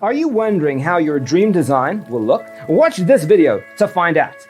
Are you wondering how your dream design will look? Watch this video to find out.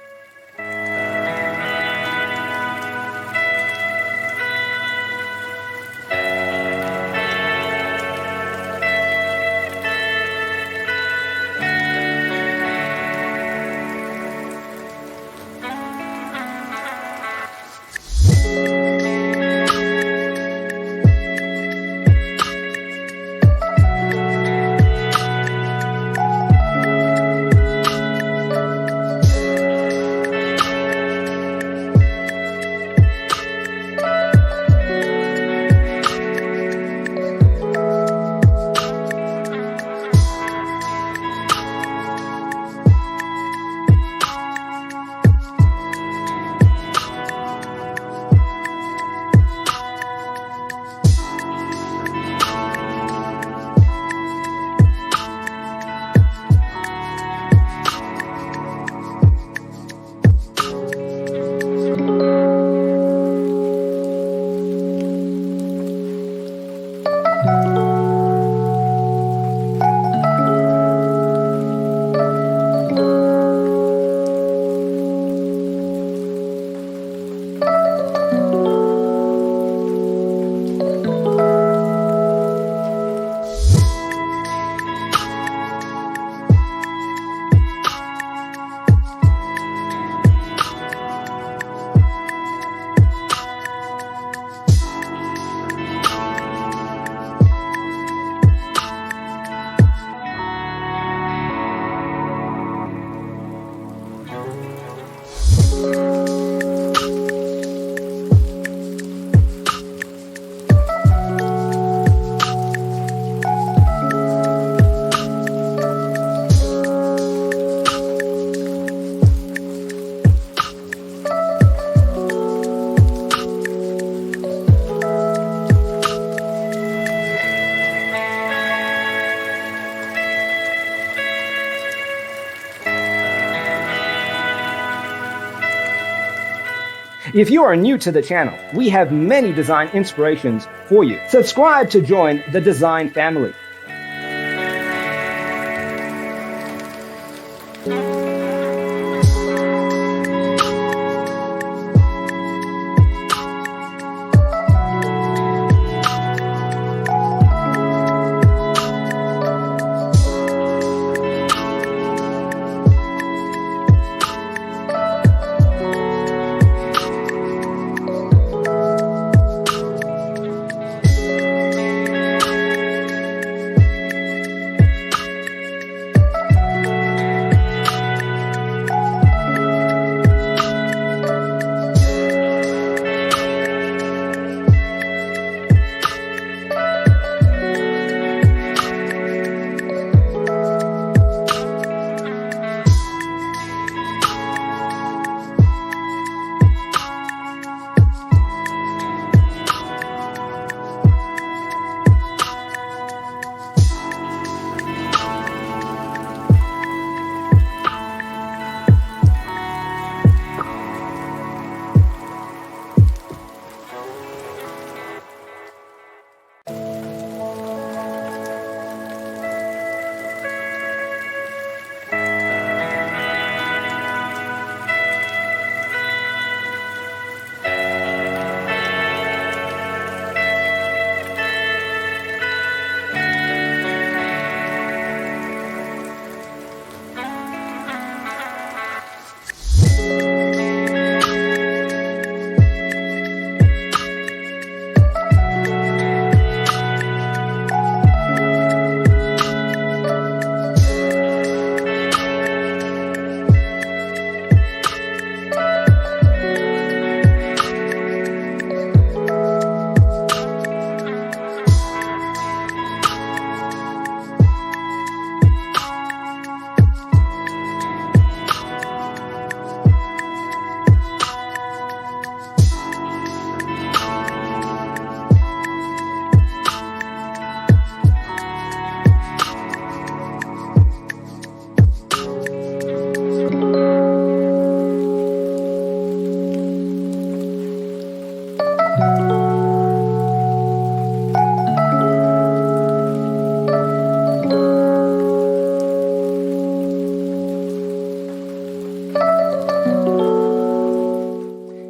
If you are new to the channel, we have many design inspirations for you. Subscribe to join the design family.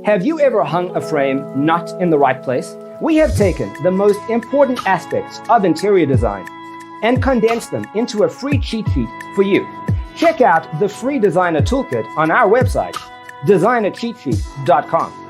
Have you ever hung a frame not in the right place? We have taken the most important aspects of interior design and condensed them into a free cheat sheet for you. Check out the free designer toolkit on our website, designercheatsheet.com.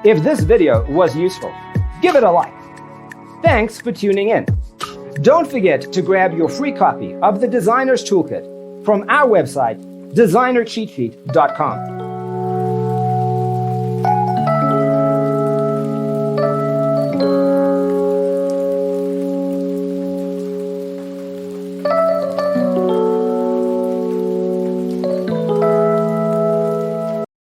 If this video was useful, give it a like. Thanks for tuning in. Don't forget to grab your free copy of the Designer's Toolkit from our website, designercheatsheet.com.